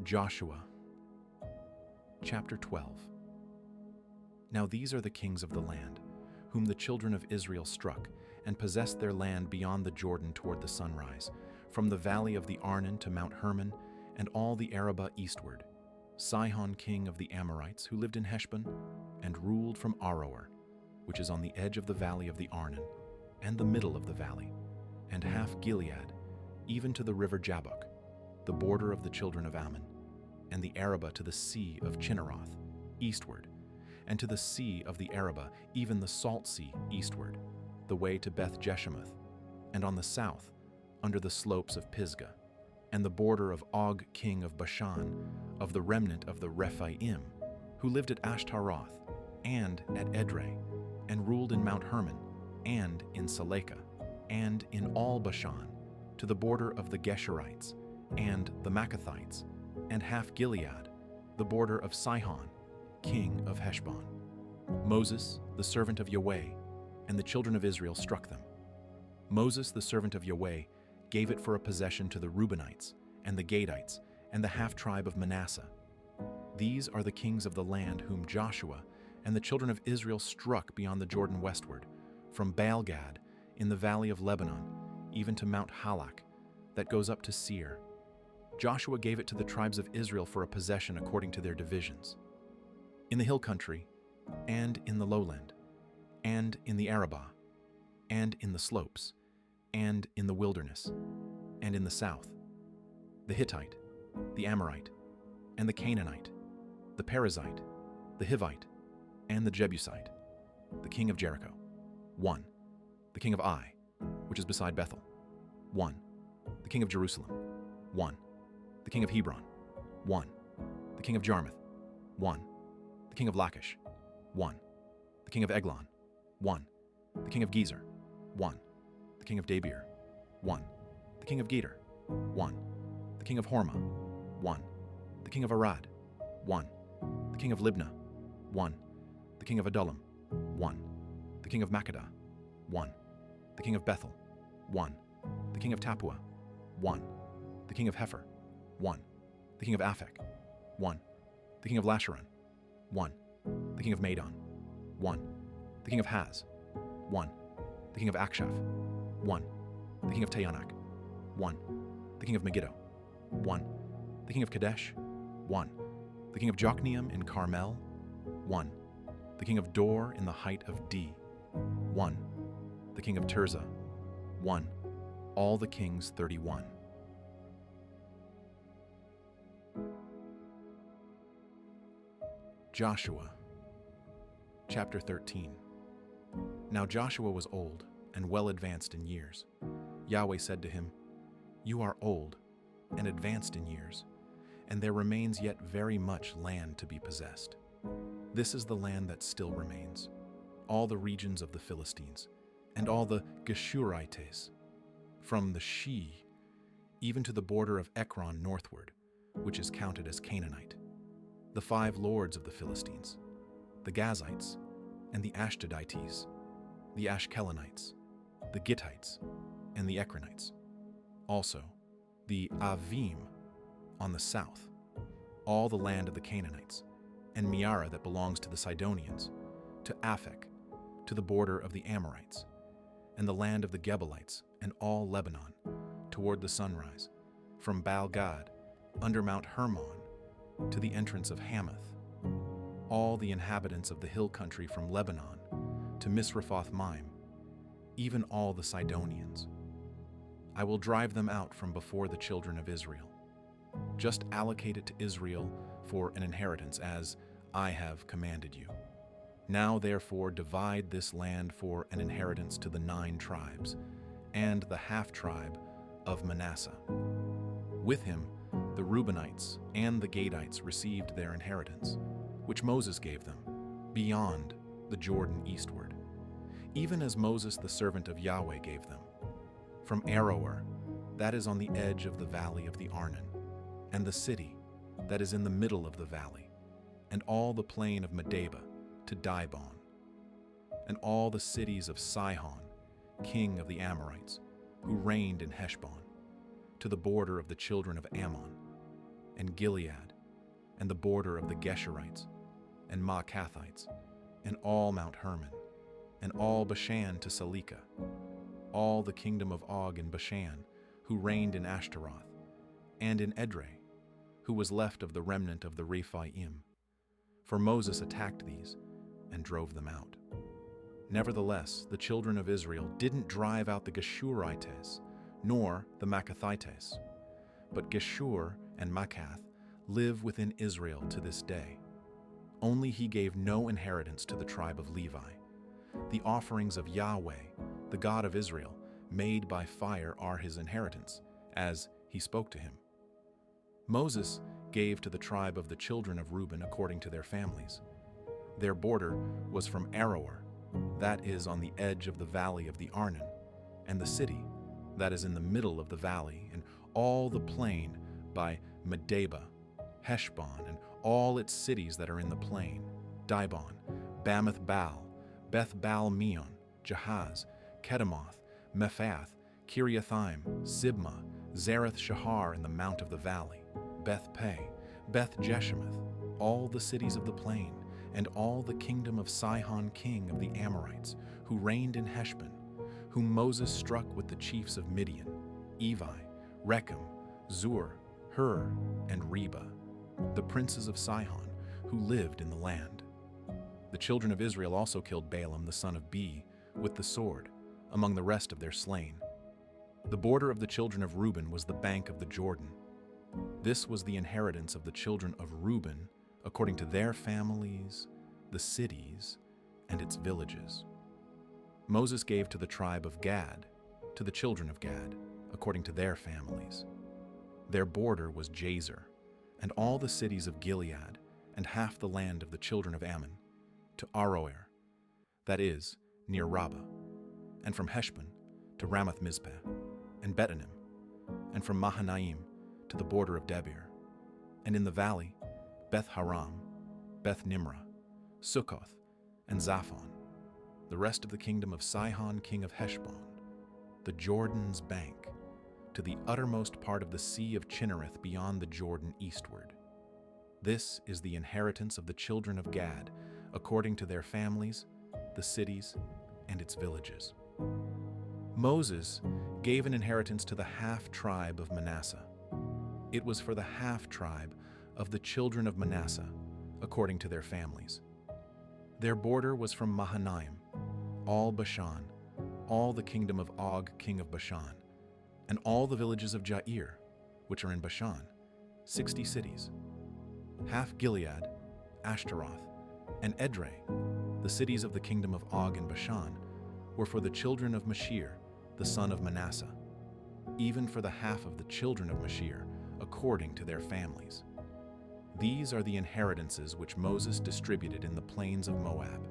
Joshua, chapter 12. Now these are the kings of the land, whom the children of Israel struck, and possessed their land beyond the Jordan toward the sunrise, from the valley of the Arnon to Mount Hermon, and all the Arabah eastward. Sihon king of the Amorites, who lived in Heshbon, and ruled from Aroer, which is on the edge of the valley of the Arnon, and the middle of the valley, and half Gilead, even to the river Jabbok, the border of the children of Ammon, and the Arabah to the sea of Chinneroth, eastward, and to the sea of the Arabah, even the salt sea, eastward, the way to Beth Jeshemoth, and on the south, under the slopes of Pisgah, and the border of Og king of Bashan, of the remnant of the Rephaim, who lived at Ashtaroth, and at Edrei, and ruled in Mount Hermon, and in Salekah, and in all Bashan, to the border of the Geshurites, and the Maccathites, and half Gilead, the border of Sihon, king of Heshbon. Moses, the servant of Yahweh, and the children of Israel struck them. Moses, the servant of Yahweh, gave it for a possession to the Reubenites, and the Gadites, and the half-tribe of Manasseh. These are the kings of the land whom Joshua and the children of Israel struck beyond the Jordan westward, from Baal-gad in the valley of Lebanon, even to Mount Halak, that goes up to Seir. Joshua gave it to the tribes of Israel for a possession according to their divisions. In the hill country, and in the lowland, and in the Arabah, and in the slopes, and in the wilderness, and in the south, the Hittite, the Amorite, and the Canaanite, the Perizzite, the Hivite, and the Jebusite, the king of Jericho. 1. The king of Ai, which is beside Bethel. 1. The king of Jerusalem. 1. The king of Hebron. 1. The king of Jarmuth. 1. The king of Lachish. 1. The king of Eglon. 1. The king of Gezer. 1. The king of Debir. 1. The king of Geder. 1. The king of Hormah. 1. The king of Arad. 1. The king of Libnah. 1. The king of Adullam. 1. The king of Makkedah. 1. The king of Bethel. 1. The king of Tappuah. 1. The king of Hepher. 1. The king of Aphek. 1. The king of Lasharon. 1. The king of Madon. 1. The king of Haz. 1. The king of Akshaph. 1. The king of Taanach. 1. The king of Megiddo. 1. The king of Kadesh. 1. The king of Jokneam in Carmel. 1. The king of Dor in the height of D. 1. The king of Tirzah. 1. All the kings 31. Joshua, chapter 13. Now Joshua was old and well advanced in years. Yahweh said to him, "You are old and advanced in years, and there remains yet very much land to be possessed. This is the land that still remains, all the regions of the Philistines, and all the Geshurites, from the Shi, even to the border of Ekron northward, which is counted as Canaanite, the 5 lords of the Philistines, the Gazites, and the Ashdodites, the Ashkelonites, the Gittites, and the Ekronites, also the Avim on the south, all the land of the Canaanites, and Meara that belongs to the Sidonians, to Aphek, to the border of the Amorites, and the land of the Gebalites, and all Lebanon, toward the sunrise, from Baal-gad, under Mount Hermon, to the entrance of Hamath, all the inhabitants of the hill country from Lebanon to Misrephoth-maim, even all the Sidonians. I will drive them out from before the children of Israel. Just allocate it to Israel for an inheritance, as I have commanded you. Now therefore divide this land for an inheritance to the 9 tribes, and the half-tribe of Manasseh. With him the Reubenites and the Gadites received their inheritance, which Moses gave them, beyond the Jordan eastward, even as Moses the servant of Yahweh gave them. From Aroer, that is on the edge of the valley of the Arnon, and the city that is in the middle of the valley, and all the plain of Medeba to Dibon, and all the cities of Sihon, king of the Amorites, who reigned in Heshbon, to the border of the children of Ammon, and Gilead, and the border of the Geshurites, and Maacathites, and all Mount Hermon, and all Bashan to Salekah, all the kingdom of Og in Bashan, who reigned in Ashtaroth, and in Edrei, who was left of the remnant of the Rephaim. For Moses attacked these and drove them out. Nevertheless, the children of Israel didn't drive out the Geshurites, nor the Maacathites, but Geshur and Maacath live within Israel to this day. Only he gave no inheritance to the tribe of Levi. The offerings of Yahweh, the God of Israel, made by fire are his inheritance, as he spoke to him. Moses gave to the tribe of the children of Reuben according to their families. Their border was from Aroer, that is on the edge of the valley of the Arnon, and the city, that is in the middle of the valley, and all the plain by Medeba, Heshbon, and all its cities that are in the plain, Dibon, Bamoth Baal, Beth Baal Meon, Jahaz, Kedemoth, Mephath, Kiriathaim, Sibmah, Zareth Shahar in the mount of the valley, Beth Pe, Beth Jeshimoth, all the cities of the plain, and all the kingdom of Sihon king of the Amorites, who reigned in Heshbon, whom Moses struck with the chiefs of Midian, Evi, Rechem, Zur, Hur, and Reba, the princes of Sihon, who lived in the land. The children of Israel also killed Balaam the son of Beor with the sword, among the rest of their slain. The border of the children of Reuben was the bank of the Jordan. This was the inheritance of the children of Reuben, according to their families, the cities, and its villages. Moses gave to the tribe of Gad, to the children of Gad, according to their families. Their border was Jazer, and all the cities of Gilead, and half the land of the children of Ammon, to Aroer, that is, near Rabbah, and from Heshbon to Ramath Mizpeh, and Betanim, and from Mahanaim to the border of Debir, and in the valley, Beth Haram, Beth Nimrah, Sukkoth, and Zaphon, the rest of the kingdom of Sihon king of Heshbon, the Jordan's bank, to the uttermost part of the sea of Chinnereth beyond the Jordan eastward. This is the inheritance of the children of Gad, according to their families, the cities, and its villages. Moses gave an inheritance to the half-tribe of Manasseh. It was for the half-tribe of the children of Manasseh, according to their families. Their border was from Mahanaim, all Bashan, all the kingdom of Og king of Bashan, and all the villages of Jair, which are in Bashan, 60 cities. Half Gilead, Ashtaroth, and Edrei, the cities of the kingdom of Og in Bashan, were for the children of Mashir, the son of Manasseh, even for the half of the children of Mashir, according to their families. These are the inheritances which Moses distributed in the plains of Moab,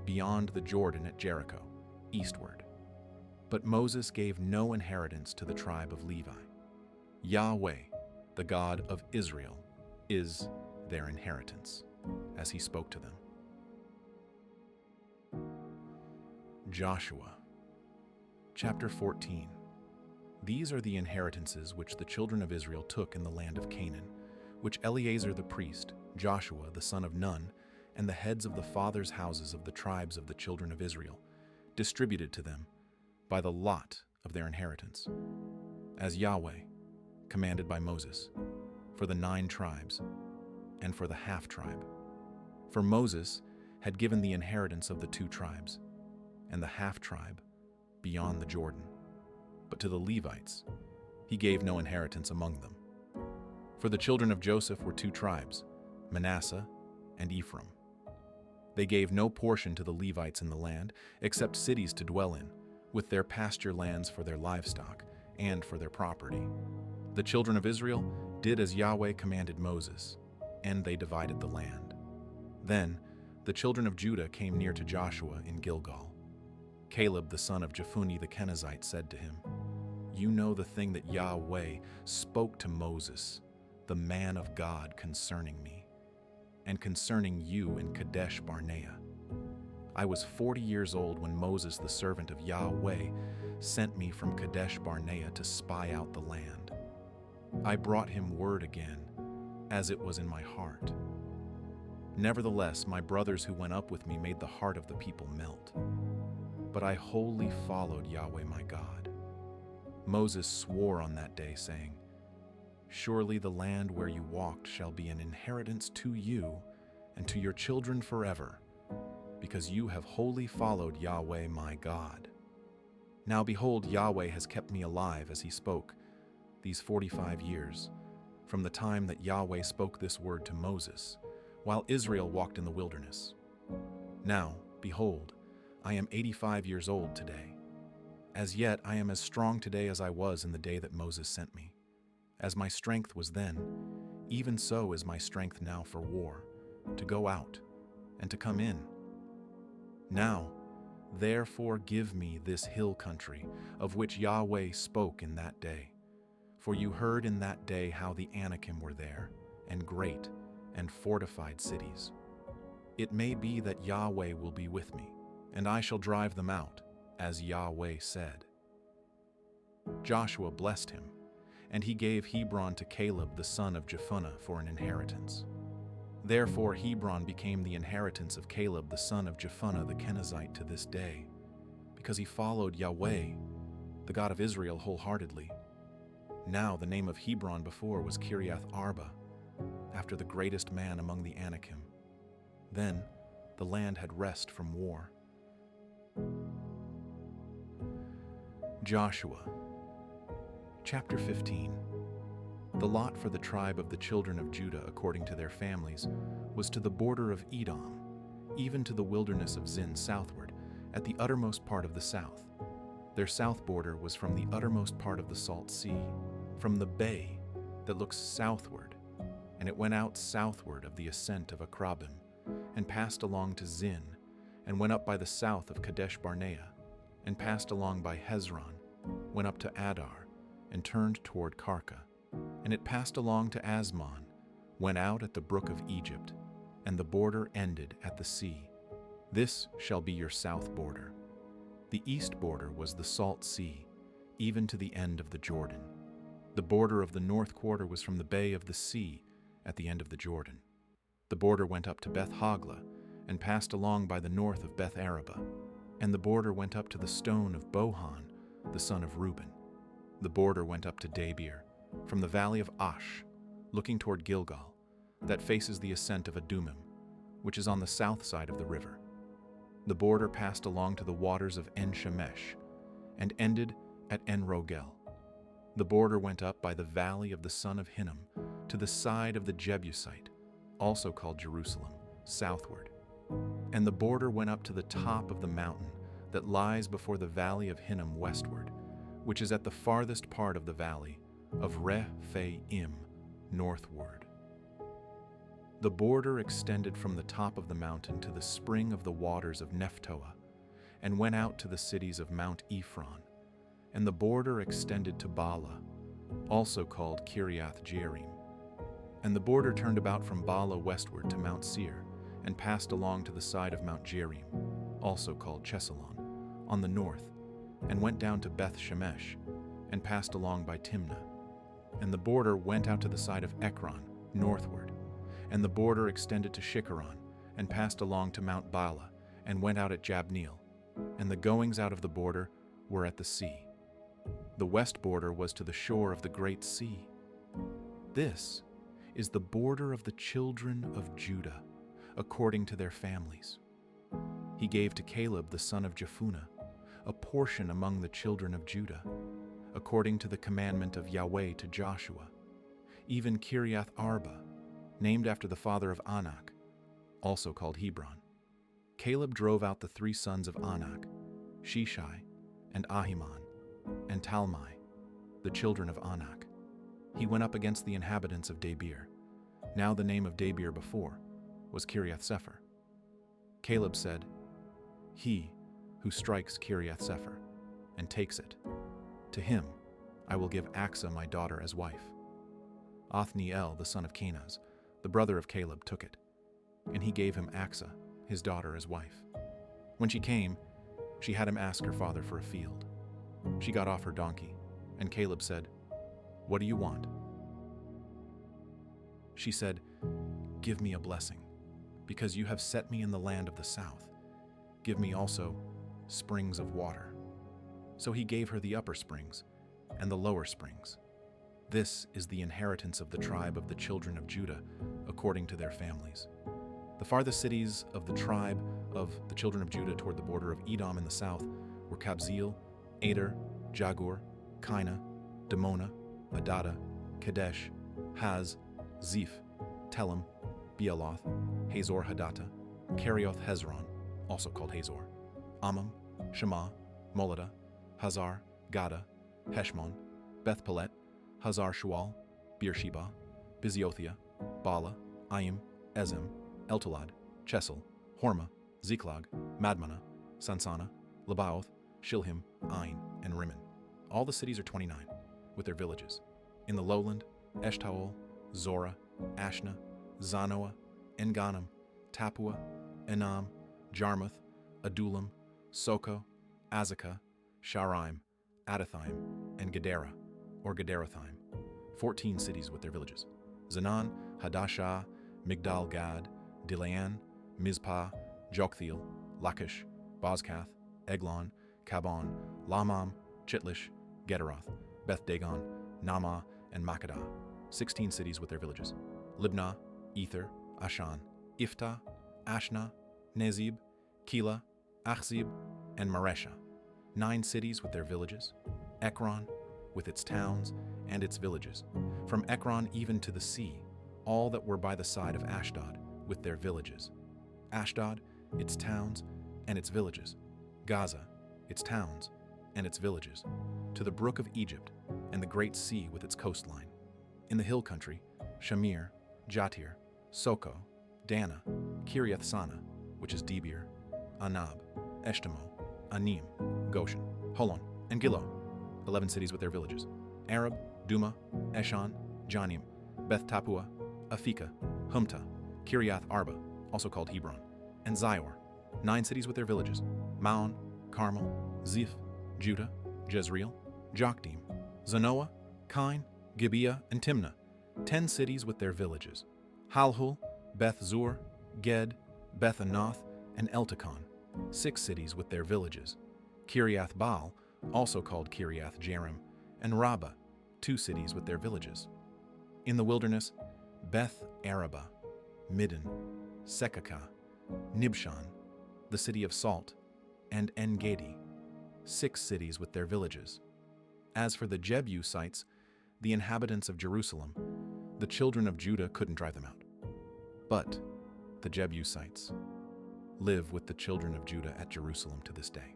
beyond the Jordan at Jericho, eastward. But Moses gave no inheritance to the tribe of Levi. Yahweh, the God of Israel, is their inheritance, as he spoke to them. Joshua, chapter 14. These are the inheritances which the children of Israel took in the land of Canaan, which Eleazar the priest, Joshua the son of Nun, and the heads of the fathers' houses of the tribes of the children of Israel distributed to them by the lot of their inheritance, as Yahweh commanded by Moses, for the 9 tribes, and for the half-tribe. For Moses had given the inheritance of the 2 tribes, and the half-tribe beyond the Jordan. But to the Levites he gave no inheritance among them. For the children of Joseph were 2 tribes, Manasseh and Ephraim. They gave no portion to the Levites in the land, except cities to dwell in, with their pasture lands for their livestock and for their property. The children of Israel did as Yahweh commanded Moses, and they divided the land. Then the children of Judah came near to Joshua in Gilgal. Caleb the son of Jephunneh the Kenizzite said to him, "You know the thing that Yahweh spoke to Moses, the man of God, concerning me, and concerning you in Kadesh Barnea. I was 40 years old when Moses, the servant of Yahweh, sent me from Kadesh Barnea to spy out the land. I brought him word again, as it was in my heart. Nevertheless, my brothers who went up with me made the heart of the people melt. But I wholly followed Yahweh my God. Moses swore on that day, saying, Surely the land where you walked shall be an inheritance to you and to your children forever, because you have wholly followed Yahweh my God. Now behold, Yahweh has kept me alive as he spoke these 45 years, from the time that Yahweh spoke this word to Moses, while Israel walked in the wilderness. Now, behold, I am 85 years old today. As yet I am as strong today as I was in the day that Moses sent me. As my strength was then, even so is my strength now for war, to go out and to come in. Now, therefore give me this hill country, of which Yahweh spoke in that day. For you heard in that day how the Anakim were there, and great and fortified cities. It may be that Yahweh will be with me, and I shall drive them out, as Yahweh said. Joshua blessed him, and he gave Hebron to Caleb the son of Jephunneh for an inheritance. Therefore Hebron became the inheritance of Caleb the son of Jephunneh the Kenizzite to this day, because he followed Yahweh, the God of Israel, wholeheartedly. Now the name of Hebron before was Kiriath Arba, after the greatest man among the Anakim. Then the land had rest from war. Joshua. Chapter 15. The lot for the tribe of the children of Judah according to their families was to the border of Edom, even to the wilderness of Zin southward, at the uttermost part of the south. Their south border was from the uttermost part of the Salt Sea, from the bay that looks southward, and it went out southward of the ascent of Akrabim, and passed along to Zin, and went up by the south of Kadesh Barnea, and passed along by Hezron, went up to Adar, and turned toward Karka. And it passed along to Asmon, went out at the brook of Egypt, and the border ended at the sea. This shall be your south border. The east border was the Salt Sea, even to the end of the Jordan. The border of the north quarter was from the bay of the sea at the end of the Jordan. The border went up to Beth Hogla, and passed along by the north of Beth Araba, and the border went up to the stone of Bohan, the son of Reuben. The border went up to Debir, from the valley of Ash, looking toward Gilgal, that faces the ascent of Adumim, which is on the south side of the river. The border passed along to the waters of En-Shemesh, and ended at En-Rogel. The border went up by the valley of the son of Hinnom, to the side of the Jebusite, also called Jerusalem, southward. And the border went up to the top of the mountain that lies before the valley of Hinnom westward, which is at the farthest part of the valley of Rephaim northward. The border extended from the top of the mountain to the spring of the waters of Nephtoah, and went out to the cities of Mount Ephron, and the border extended to Bala, also called Kiriath Jearim. And the border turned about from Bala westward to Mount Seir, and passed along to the side of Mount Jearim, also called Chesalon, on the north, and went down to Beth Shemesh, and passed along by Timnah. And the border went out to the side of Ekron, northward, and the border extended to Shikharon, and passed along to Mount Bala, and went out at Jabneel, and the goings out of the border were at the sea. The west border was to the shore of the great sea. This is the border of the children of Judah, according to their families. He gave to Caleb the son of Jephunneh a portion among the children of Judah, according to the commandment of Yahweh to Joshua, even Kiriath Arba, named after the father of Anak, also called Hebron. Caleb drove out the three sons of Anak, Sheshai, and Ahiman, and Talmai, the children of Anak. He went up against the inhabitants of Debir. Now the name of Debir before was Kiriath Sepher. Caleb said, He who strikes Kiriath Sepher and takes it, to him I will give Achsah my daughter as wife. Othniel the son of Kenaz, the brother of Caleb, took it, and he gave him Achsah his daughter as wife. When she came, she had him ask her father for a field. She got off her donkey, and Caleb said, What do you want? She said, "Give me a blessing, because you have set me in the land of the south. Give me also springs of water." So he gave her the upper springs and the lower springs. This is the inheritance of the tribe of the children of Judah, according to their families. The farthest cities of the tribe of the children of Judah toward the border of Edom in the south were Kabzeel, Ader, Jagur, Kina, Dimona, Adada, Kadesh, Haz, Ziph, Telem, Bealoth, Hazor Hadattah, Kerioth Hezron, also called Hazor, Ammam, Shema, Moladah, Hazar, Gada, Heshmon, Beth Pelet, Hazar Shual, Beersheba, Biziothia, Bala, Ayim, Ezem, Eltolad, Chesel, Hormah, Ziklag, Madmanah, Sansana, Lebaoth, Shilhim, Ain, and Rimmon. All the cities are 29, with their villages. In the lowland, Eshtaol, Zorah, Ashna, Zanoah, Enganim, Tapua, Enam, Jarmuth, Adullam, Soko, Azekah, Sharaim, Adathaim, and Gedera, or Gederothaim. 14 cities with their villages. Zanan, Hadashah, Migdal Gad, Dilayan, Mizpah, Joktheel, Lachish, Bozkath, Eglon, Kabon, Lamam, Chitlish, Gederoth, Beth Dagon, Nama, and Makkedah. 16 cities with their villages. Libnah, Ether, Ashan, Iftah, Ashna, Nezib, Keilah, Achzib, and Maresha. 9 cities with their villages. Ekron, with its towns and its villages. From Ekron even to the sea, all that were by the side of Ashdod, with their villages. Ashdod, its towns and its villages. Gaza, its towns and its villages. To the brook of Egypt and the great sea with its coastline. In the hill country, Shamir, Jatir, Soko, Dana, Kiriath Sana, which is Debir, Anab, Eshtemoh, Anim, Goshen, Holon, and Gilo. 11 cities with their villages. Arab, Duma, Eshan, Janim, Beth Tapua, Afika, Humta, Kiriath Arba, also called Hebron, and Zior. 9 cities with their villages. Maon, Carmel, Ziph, Judah, Jezreel, Jokdeam, Zanoah, Kain, Gibeah, and Timnah. 10 cities with their villages. Halhul, Beth Zur, Ged, Beth Anath, and Eltekon. 6 cities with their villages. Kiriath Baal, also called Kiriath Jearim, and Rabbah, 2 cities with their villages. In the wilderness, Beth Arabah, Middin, Sekakah, Nibshan, the city of Salt, and En-Gedi, 6 cities with their villages. As for the Jebusites, the inhabitants of Jerusalem, the children of Judah couldn't drive them out. But the Jebusites live with the children of Judah at Jerusalem to this day.